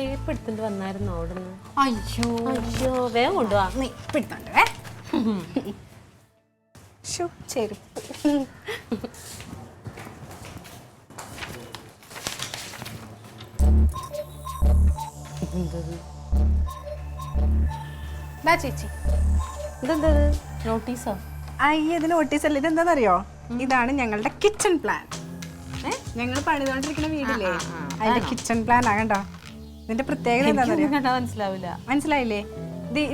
Tape എടുത്തിട്ട് വന്നായിരുന്നു അവിടുന്ന്. അയ്യോ അയ്യോ വേഗം കൊണ്ടുപോവാ. നീ പിടുത്തോണ്ടേ ചെരുപ്പ്. ചേച്ചി ഇതെന്താ നോട്ടീസോ? അയ്യ ഇത് നോട്ടീസ് അല്ല, ഇതെന്താണെന്നറിയോ? ഇതാണ് ഞങ്ങളുടെ കിച്ചൺ പ്ലാൻ. ഞങ്ങൾ പണിതുകൊണ്ടിരിക്കുന്ന വീടില്ലേ, അതിന്റെ കിച്ചൺ പ്ലാൻ ആകണ്ടോ. ഇതിന്റെ പ്രത്യേകത എന്താണെന്നറിയോ? മനസ്സിലാവില്ല. മനസ്സിലായില്ലേ?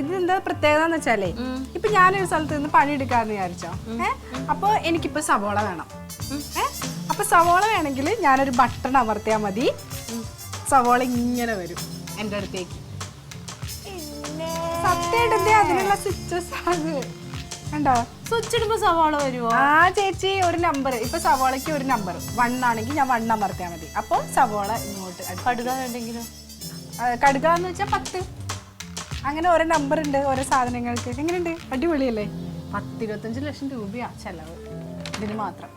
ഇതെന്താ പ്രത്യേകത എന്ന് വെച്ചാലേ, ഇപ്പൊ ഞാനൊരു സ്ഥലത്ത് നിന്ന് പണിയെടുക്കാന്ന് വിചാരിച്ചോ. അപ്പൊ എനിക്കിപ്പോ സവോള വേണം. അപ്പൊ സവോള വേണമെങ്കിൽ ഞാനൊരു ബട്ടൺ അമർത്തിയാൽ മതി, സവോള ഇങ്ങനെ വരും എൻ്റെ അടുത്തേക്ക്. സത്യമായിട്ട് അതിനുള്ള സ്വിച്ചസ് ആണ് കണ്ടോ. സ്വിച്ച് ഇടുമ്പോ സവാള വരുമോ? ആ ചേച്ചി, ഒരു നമ്പർ. ഇപ്പൊ സവാളയ്ക്ക് ഒരു നമ്പർ 1 ആണെങ്കിൽ ഞാൻ 1 അമർത്തിയാൽ മതി. അപ്പൊ സവാള ഇങ്ങോട്ട്. കടുക വേണ്ടെങ്കിലോ? കടുക എന്ന് വെച്ചാൽ 10. അങ്ങനെ ഓരോ നമ്പർ ഉണ്ട് ഓരോ സാധനങ്ങൾക്ക്. എങ്ങനെയുണ്ട്? അടിപൊളിയല്ലേ? 10-25 ലക്ഷം രൂപയാ ചെലവ് ഇതിന് മാത്രം.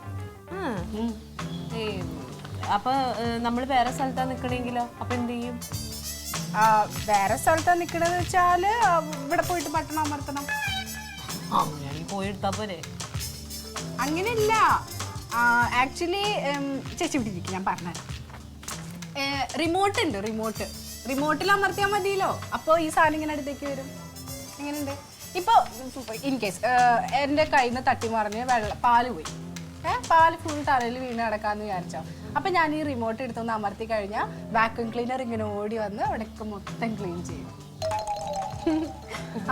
അപ്പൊ നമ്മൾ വേറെ സ്ഥലത്താ നിക്കണെങ്കിലോ? അപ്പൊ എന്ത് ചെയ്യും? വേറെ സ്ഥലത്താ നിക്കണെന്ന് വെച്ചാല് ഇവിടെ പോയിട്ട് ബട്ടൺ അമർത്തണം. പോയെടുത്താ പോരെ? അങ്ങനെയല്ല. ആക്ച്വലി ചേച്ചി ഇവിടെ ഇരിക്കും, ഞാൻ പറഞ്ഞത്. റിമോട്ട് ഉണ്ട്, റിമോട്ടിൽ അമർത്തിയാൽ മതിയല്ലോ. അപ്പോൾ ഈ സാധനം ഇങ്ങനെ അടുത്തേക്ക് വരും. എങ്ങനെയുണ്ട്? ഇപ്പോൾ ഇൻ കേസ് എൻ്റെ കയ്യിൽ നിന്ന് തട്ടി മറിഞ്ഞ് പാല് പോയി, പാല് ഫുൾ തലയിൽ വീണ് കിടക്കാമെന്ന് വിചാരിച്ചോ. അപ്പം ഞാൻ ഈ റിമോട്ട് എടുത്തൊന്ന് അമർത്തി കഴിഞ്ഞാൽ വാക്യൂം ക്ലീനർ ഇങ്ങനെ ഓടി വന്ന് അവിടെയൊക്കെ മൊത്തം ക്ലീൻ ചെയ്യും.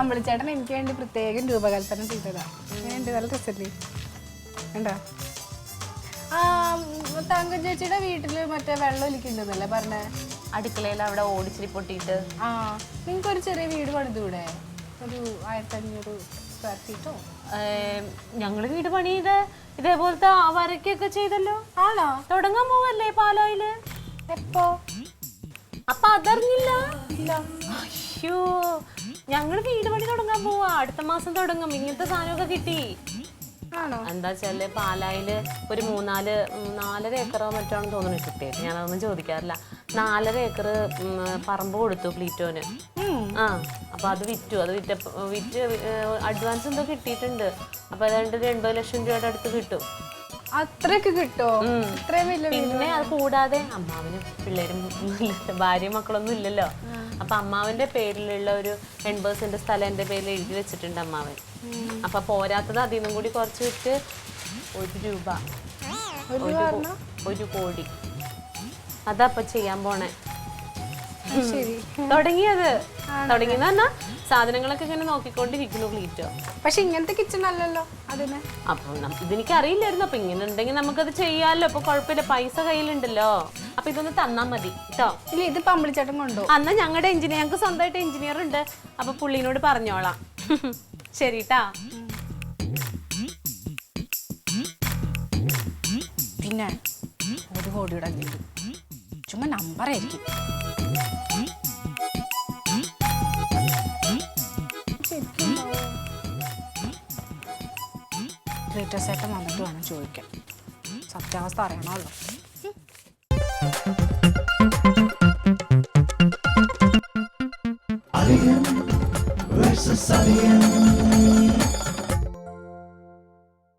അമ്പളിച്ചേട്ടൻ എനിക്ക് വേണ്ടി പ്രത്യേകം രൂപകൽപ്പന ചെയ്തതാണ്. എങ്ങനെയുണ്ട്? നല്ല രസമല്ലേ? ഉണ്ടോ? തങ്ക ചേച്ചിയുടെ വീട്ടില് മറ്റേ വെള്ളം ഒലിക്കുന്നുണ്ടല്ലേ പറഞ്ഞേ? അടുക്കളയിൽ അവിടെ ഓടിച്ചിരി പൊട്ടിയിട്ട്. നിങ്ങൾക്കൊരു ചെറിയ വീട് പണിതൂടെ? ഒരു 1500 സ്ക്വയർ ഫീറ്റോ? ഞങ്ങള് വീട് പണി ചെയ്ത് ഇതേപോലത്തെ വരയ്ക്കൊക്കെ ചെയ്തല്ലോ. ആണോ? തുടങ്ങാൻ പോവല്ലേ പാലായില്? എപ്പോ? അപ്പൊ അതറിഞ്ഞില്ല? അയ്യോ, ഞങ്ങള് വീട് പണി തുടങ്ങാൻ പോവാ. അടുത്ത മാസം തുടങ്ങും. ഇങ്ങനത്തെ സാധനമൊക്കെ കിട്ടി. എന്താ വെച്ചാല് പാലായില് ഒരു 4 ഏക്കറോ മറ്റാണെന്ന് തോന്നുന്നു കിട്ടിയത്. ഞാനതൊന്നും ചോദിക്കാറില്ല. 4.5 ഏക്കർ പറമ്പ് കൊടുത്തു പ്ലീറ്റോന്. അപ്പൊ അത് വിറ്റ് അഡ്വാൻസ് എന്തോ കിട്ടിയിട്ടുണ്ട്. അപ്പൊ അതുകൊണ്ട് 80 ലക്ഷം രൂപയുടെ അടുത്ത് കിട്ടും. അത്രയൊക്കെ കിട്ടോ? പിന്നെ അത് കൂടാതെ അമ്മാവന് പിള്ളേരും ഭാര്യയും മക്കളൊന്നും ഇല്ലല്ലോ. അപ്പൊ അമ്മാവന്റെ പേരിലുള്ള ഒരു 80 സെന്റ് സ്ഥലം എന്റെ പേരിൽ എഴുതി വെച്ചിട്ടുണ്ട് അമ്മാവൻ. അപ്പൊ പോരാത്തത് അതിൽ നിന്നും കൂടി കുറച്ച് വിറ്റ് 1 രൂപ 1 കോടി അതപ്പൊ ചെയ്യാൻ പോണേ. തുടങ്ങിയെന്ന് പറഞ്ഞാ സാധനങ്ങളൊക്കെ ഇങ്ങനെ നോക്കിക്കൊണ്ടിരിക്കുന്നു പ്ലീറ്റോ. പക്ഷെ ഇങ്ങനത്തെ കിച്ചൺ അല്ലല്ലോ അതിന്. അപ്പൊ ഇതെനിക്ക് അറിയില്ലായിരുന്നു. അപ്പൊ ഇങ്ങനെ ഉണ്ടെങ്കിൽ നമുക്കത് ചെയ്യാമല്ലോ. അപ്പൊ കുഴപ്പമില്ല, പൈസ കയ്യിലുണ്ടല്ലോ. അപ്പൊ ഇതൊന്ന് തന്നാ മതി കേട്ടോ. ഇല്ല, ഇത് പമ്പിളിച്ചേട്ടൻ കൊണ്ടോ? അന്ന് ഞങ്ങളുടെ എഞ്ചിനീയർ, ഞങ്ങൾക്ക് സ്വന്തമായിട്ട് എഞ്ചിനീയർ ഉണ്ട്. അപ്പൊ പുള്ളിനോട് പറഞ്ഞോളാം. ശരിട്ടാ. പിന്നെ 1 കോടിയുടെ ചുമ്മാ നമ്പറായിരിക്കും. ചേട്ടൻ വന്നിട്ട് വേണം ചോദിക്കാൻ. സത്യാവസ്ഥ അറിയണമല്ലോ. Alien versus Alien.